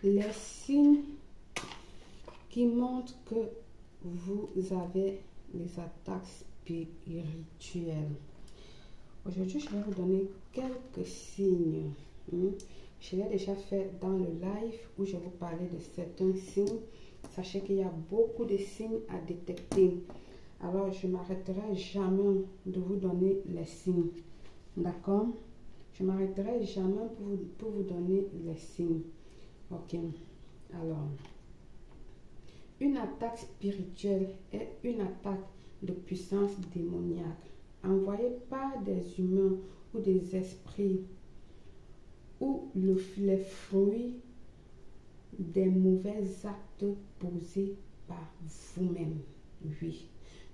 les signes qui montrent que vous avez les attaques spirituelles. Aujourd'hui, je vais vous donner quelques signes. Je l'ai déjà fait dans le live où je vous parlais de certains signes. Sachez qu'il y a beaucoup de signes à détecter. Alors, je ne m'arrêterai jamais de vous donner les signes. D'accord? Je ne m'arrêterai jamais pour vous donner les signes. Ok. Alors, une attaque spirituelle est une attaque de puissance démoniaque envoyée par des humains ou des esprits ou les fruits des mauvais actes posés par vous-même. Oui.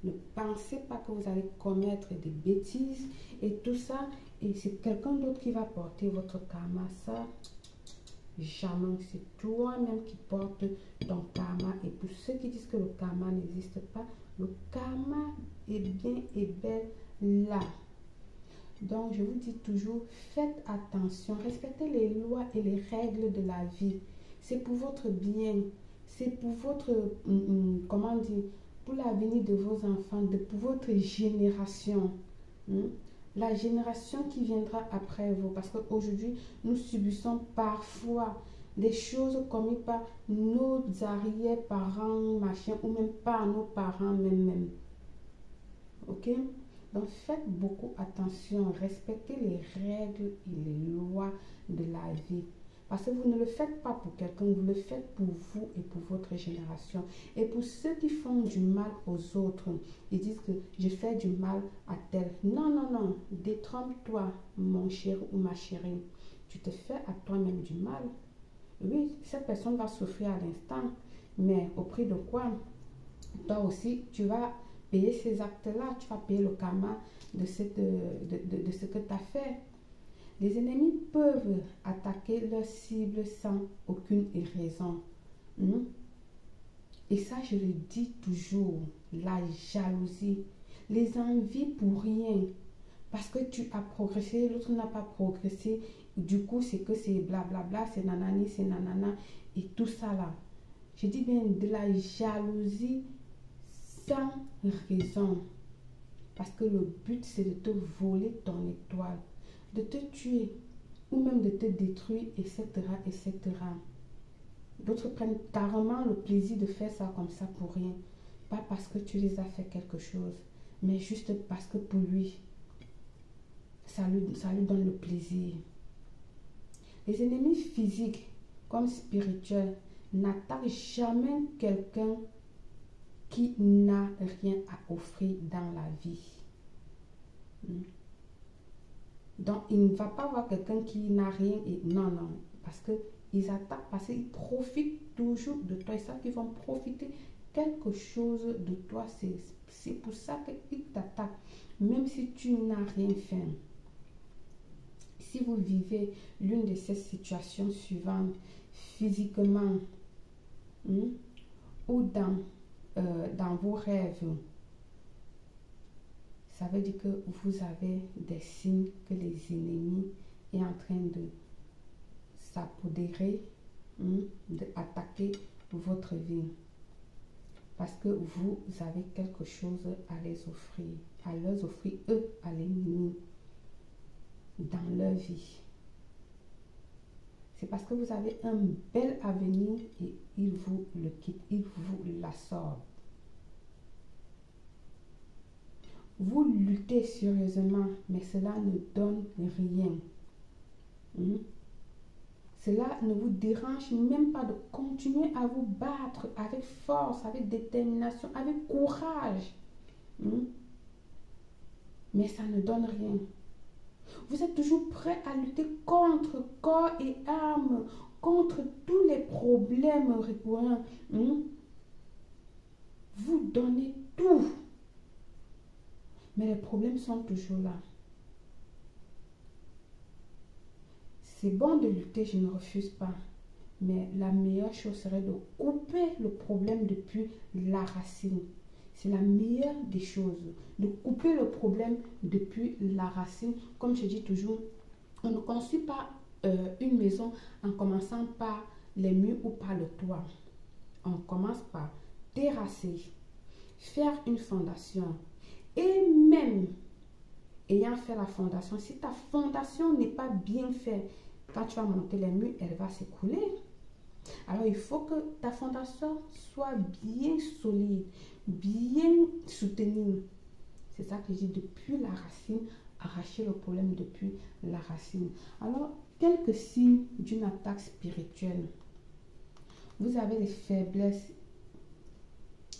Ne pensez pas que vous allez commettre des bêtises et tout ça, et c'est quelqu'un d'autre qui va porter votre karma. Ça, jamais. C'est toi-même qui portes ton karma. Et pour ceux qui disent que le karma n'existe pas, le karma est bien et bel là. Donc, je vous dis toujours, faites attention, respectez les lois et les règles de la vie. C'est pour votre bien, c'est pour votre, comment dire, pour l'avenir de vos enfants, pour votre génération. La génération qui viendra après vous. Parce qu'aujourd'hui, nous subissons parfois des choses commises par nos arrière-parents, machin, ou même par nos parents même. Ok? Donc, faites beaucoup attention. Respectez les règles et les lois de la vie. Parce que vous ne le faites pas pour quelqu'un, vous le faites pour vous et pour votre génération. Et pour ceux qui font du mal aux autres, ils disent que je fais du mal à tel. Non, non, non. Détrompe-toi, mon chéri ou ma chérie. Tu te fais à toi-même du mal. Oui, cette personne va souffrir à l'instant. Mais au prix de quoi? Toi aussi, tu vas payer ces actes-là. Tu vas payer le karma de ce que tu as fait. Les ennemis peuvent attaquer leur cible sans aucune raison. Et ça, je le dis toujours, la jalousie, les envies pour rien. Parce que tu as progressé, l'autre n'a pas progressé. Du coup, c'est que c'est blablabla, c'est nanani, c'est nanana, et tout ça là. Je dis bien de la jalousie sans raison. Parce que le but, c'est de te voler ton étoile, de te tuer ou même de te détruire, etc., etc. D'autres prennent carrément le plaisir de faire ça comme ça pour rien. Pas parce que tu les as fait quelque chose, mais juste parce que pour lui, ça lui donne le plaisir. Les ennemis physiques comme spirituels n'attaquent jamais quelqu'un qui n'a rien à offrir dans la vie. Donc, il ne va pas voir quelqu'un qui n'a rien et non, non. Parce qu'ils attaquent, parce qu'ils profitent toujours de toi. Ils savent qu'ils vont profiter quelque chose de toi. C'est pour ça qu'ils t'attaquent. Même si tu n'as rien fait. Si vous vivez l'une de ces situations suivantes, physiquement ou dans vos rêves, ça veut dire que vous avez des signes que les ennemis sont en train de s'apodérer, d'attaquer votre vie. Parce que vous avez quelque chose à les offrir, à leur offrir eux, à l'ennemi, dans leur vie. C'est parce que vous avez un bel avenir et ils vous le quittent, ils vous l'assortent. Vous luttez sérieusement, mais cela ne donne rien. Cela ne vous dérange même pas de continuer à vous battre avec force, avec détermination, avec courage. Mais ça ne donne rien. Vous êtes toujours prêt à lutter contre corps et âme, contre tous les problèmes récurrents. Vous donnez tout. Mais les problèmes sont toujours là. C'est bon de lutter, je ne refuse pas. Mais la meilleure chose serait de couper le problème depuis la racine. C'est la meilleure des choses. De couper le problème depuis la racine. Comme je dis toujours, on ne construit pas une maison en commençant par les murs ou par le toit. On commence par terrasser, faire une fondation. Et même ayant fait la fondation, si ta fondation n'est pas bien faite, quand tu vas monter les murs, elle va s'écrouler. Alors, il faut que ta fondation soit bien solide, bien soutenue. C'est ça que je dis, depuis la racine, arracher le problème depuis la racine. Alors, quelques signes d'une attaque spirituelle. Vous avez des faiblesses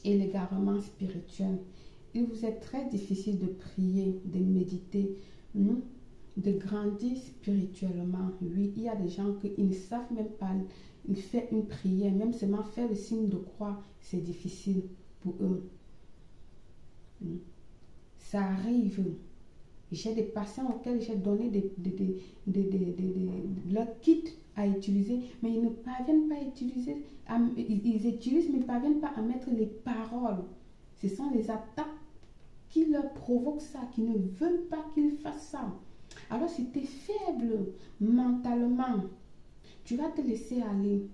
et l'égarement spirituel. Il vous est très difficile de prier, de méditer, de grandir spirituellement. Oui, il y a des gens qui ne savent même pas. Ils font une prière, même seulement faire le signe de croix, c'est difficile pour eux. Ça arrive. J'ai des patients auxquels j'ai donné leur kit à utiliser, mais ils ne parviennent pas à utiliser. Ils utilisent, mais ils ne parviennent pas à mettre les paroles. Ce sont les attaques qui leur provoquent ça, qui ne veulent pas qu'ils fassent ça. Alors, si tu es faible mentalement, tu vas te laisser aller.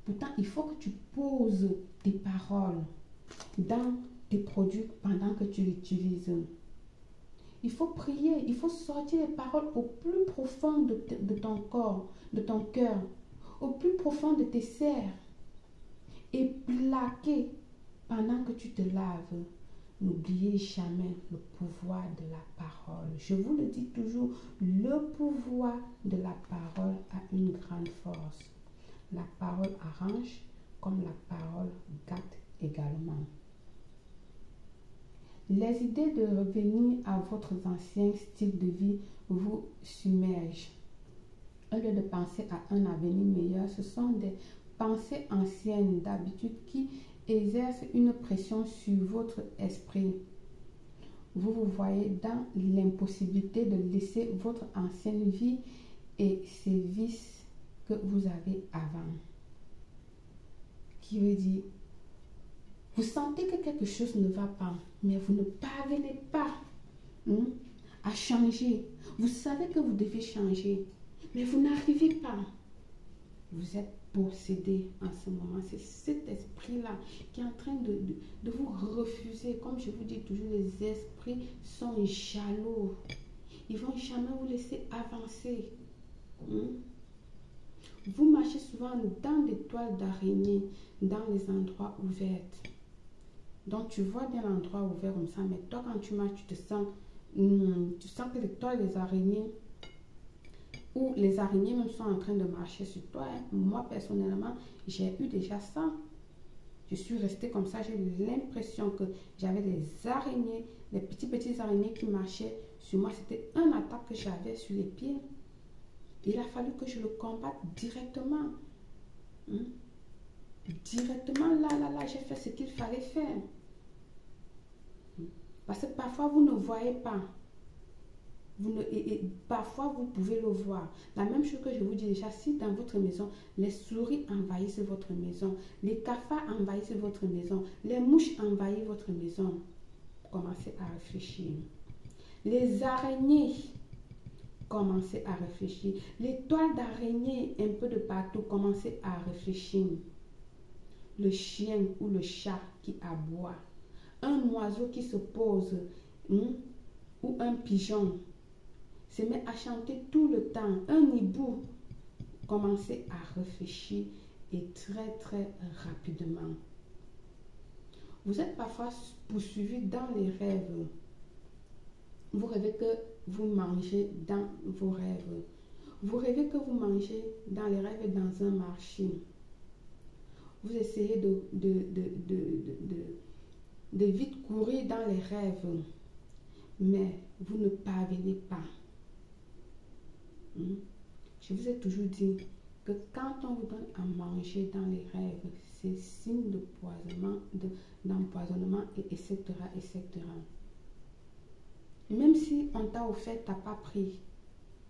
Pourtant, il faut que tu poses tes paroles dans tes produits pendant que tu l'utilises. Il faut prier, il faut sortir les paroles au plus profond de ton corps, de ton cœur, au plus profond de tes serres et plaquer pendant que tu te laves. N'oubliez jamais le pouvoir de la parole. Je vous le dis toujours, le pouvoir de la parole a une grande force. La parole arrange comme la parole gâte également. Les idées de revenir à votre ancien style de vie vous submergent. Au lieu de penser à un avenir meilleur, ce sont des pensées anciennes d'habitude qui exercent une pression sur votre esprit. Vous vous voyez dans l'impossibilité de laisser votre ancienne vie et ses vices que vous avez avant. Qui veut dire, vous sentez que quelque chose ne va pas, mais vous ne parvenez pas à changer. Vous savez que vous devez changer, mais vous n'arrivez pas. Vous êtes possédé en ce moment. C'est cet esprit-là qui est en train de vous refuser. Comme je vous dis toujours, les esprits sont jaloux. Ils ne vont jamais vous laisser avancer. Vous marchez souvent dans des toiles d'araignée, dans les endroits ouverts. Donc, tu vois bien l'endroit ouvert comme ça, mais toi, quand tu marches, tu sens que les toiles des araignées, ou les araignées même sont en train de marcher sur toi. Moi, personnellement, j'ai eu déjà ça. Je suis restée comme ça, j'ai eu l'impression que j'avais des araignées, des petits araignées qui marchaient sur moi. C'était un attaque que j'avais sur les pieds. Il a fallu que je le combatte directement. Directement, là, j'ai fait ce qu'il fallait faire. Parce que parfois, vous ne voyez pas. Parfois, vous pouvez le voir. La même chose que je vous dis déjà, si dans votre maison, les souris envahissent votre maison, les cafards envahissent votre maison, les mouches envahissent votre maison, commencez à réfléchir. Les araignées, commencez à réfléchir. Les toiles d'araignées un peu de partout, commencez à réfléchir. Le chien ou le chat qui aboie, un oiseau qui se pose, ou un pigeon se met à chanter tout le temps, un hibou, commencez à réfléchir et très rapidement. Vous êtes parfois poursuivi dans les rêves. Vous rêvez que vous mangez dans vos rêves. Vous rêvez que vous mangez dans les rêves et dans un marché. Vous essayez de vite courir dans les rêves, mais vous ne parvenez pas. Je vous ai toujours dit que quand on vous donne à manger dans les rêves, c'est signe d'empoisonnement, etc. Même si on t'a offert, tu n'as pas pris.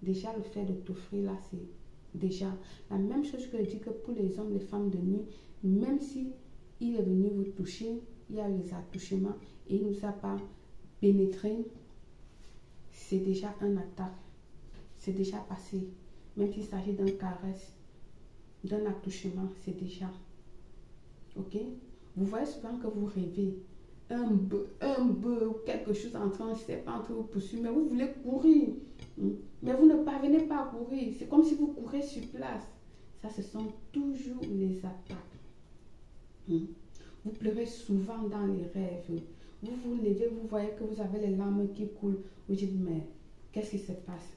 Déjà, le fait de t'offrir là, c'est déjà la même chose que je dis que pour les hommes, les femmes de nuit, même si il est venu vous toucher, il y a eu les attouchements et il ne nous a pas pénétré, c'est déjà un attaque. C'est déjà passé. Même s'il s'agit d'un caresse, d'un accouchement, c'est déjà. Ok? Vous voyez souvent que vous rêvez un bœuf, quelque chose en train, je ne sais pas, entre vous poursuivre, mais vous voulez courir. Mais vous ne parvenez pas à courir. C'est comme si vous courez sur place. Ça, ce sont toujours les attaques. Vous pleurez souvent dans les rêves. Vous vous levez, vous voyez que vous avez les larmes qui coulent. Vous dites, mais qu'est-ce qui se passe?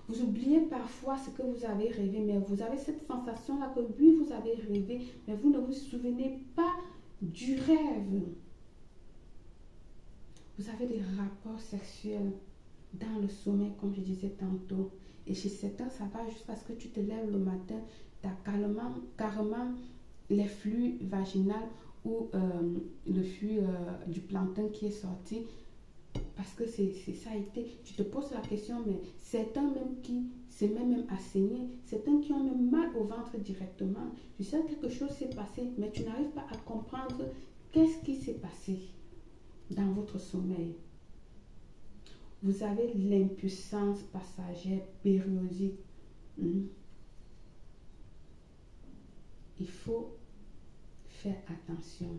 Vous oubliez parfois ce que vous avez rêvé, mais vous avez cette sensation-là que oui, vous avez rêvé, mais vous ne vous souvenez pas du rêve. Vous avez des rapports sexuels dans le sommeil, comme je disais tantôt. Et chez certains, ça va jusqu'à ce que tu te lèves le matin, tu as carrément les flux vaginaux ou le flux du plancton qui est sorti. Parce que c'est ça a été. Tu te poses la question, mais certains même qui se mettent même à saigner, certains qui ont même mal au ventre directement. Tu sais que quelque chose s'est passé, mais tu n'arrives pas à comprendre qu'est-ce qui s'est passé dans votre sommeil. Vous avez l'impuissance passagère périodique. Il faut faire attention.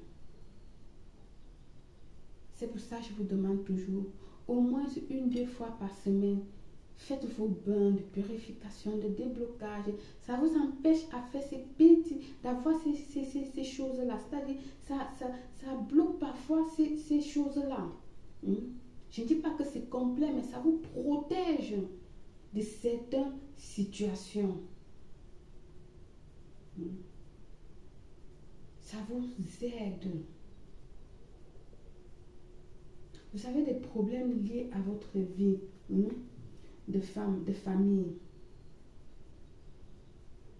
C'est pour ça que je vous demande toujours, au moins 1-2 fois par semaine, faites vos bains de purification, de déblocage. Ça vous empêche à faire ces petits, d'avoir ces choses-là. C'est-à-dire, ça bloque parfois ces choses-là. Je ne dis pas que c'est complet, mais ça vous protège de certaines situations. Ça vous aide. Vous avez des problèmes liés à votre vie de femme, de famille.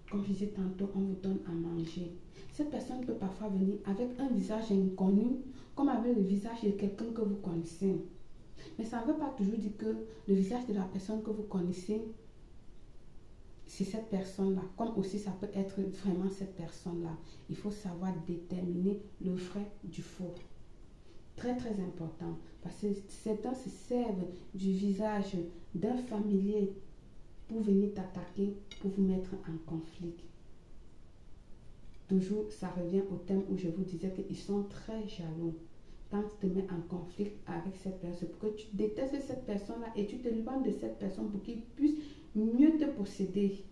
Comme je disais tantôt, on vous donne à manger. Cette personne peut parfois venir avec un visage inconnu, comme avec le visage de quelqu'un que vous connaissez. Mais ça ne veut pas toujours dire que le visage de la personne que vous connaissez, c'est cette personne-là. Comme aussi ça peut être vraiment cette personne-là. Il faut savoir déterminer le vrai du faux. Très très important, parce que certains se servent du visage d'un familier pour venir t'attaquer, pour vous mettre en conflit. Toujours, ça revient au thème où je vous disais qu'ils sont très jaloux. Quand tu te mets en conflit avec cette personne, pour que tu détestes cette personne-là et tu te éloignes de cette personne pour qu'il puisse mieux te posséder.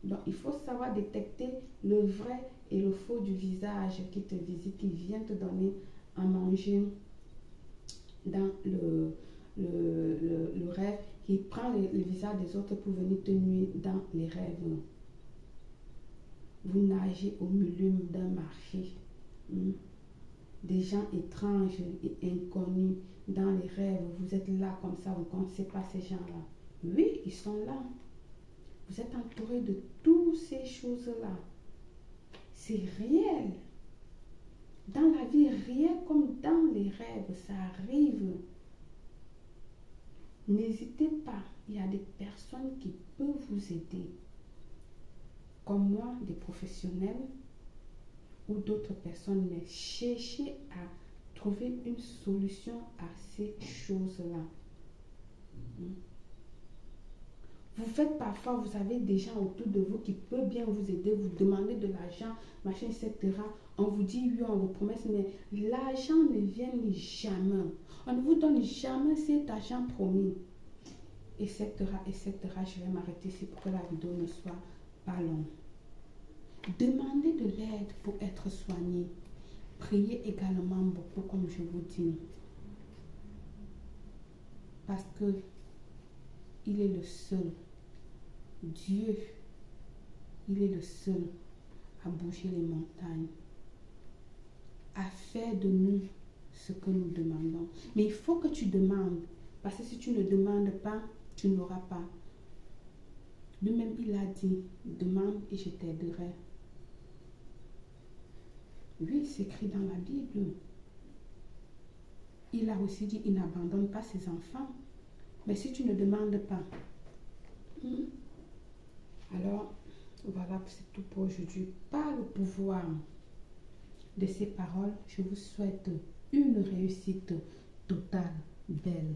Donc, il faut savoir détecter le vrai et le faux du visage qui te visite, qui vient te donner à manger dans le rêve, qui prend le visage des autres pour venir te nuire dans les rêves. Vous nagez au milieu d'un marché. Des gens étranges et inconnus dans les rêves. Vous êtes là comme ça, vous ne connaissez pas ces gens-là. Oui, ils sont là. Vous êtes entouré de toutes ces choses-là. C'est réel. Dans la vie réelle comme dans les rêves, ça arrive. N'hésitez pas. Il y a des personnes qui peuvent vous aider. Comme moi, des professionnels ou d'autres personnes, mais cherchez à trouver une solution à ces choses-là. Vous faites parfois, vous avez des gens autour de vous qui peuvent bien vous aider, vous demandez de l'argent, machin, etc. On vous dit oui, on vous promet, mais l'argent ne vient jamais. On ne vous donne jamais cet argent promis. Etc. Je vais m'arrêter ici pour que la vidéo ne soit pas longue. Demandez de l'aide pour être soigné. Priez également beaucoup, comme je vous dis. Parce que il est le seul. Dieu, il est le seul à bouger les montagnes, à faire de nous ce que nous demandons. Mais il faut que tu demandes, parce que si tu ne demandes pas, tu n'auras pas. Lui-même, il a dit, demande et je t'aiderai. Oui, c'est écrit dans la Bible. Il a aussi dit, il n'abandonne pas ses enfants. Mais si tu ne demandes pas, alors voilà, c'est tout pour aujourd'hui. Par le pouvoir de ces paroles, je vous souhaite une réussite totale, belle.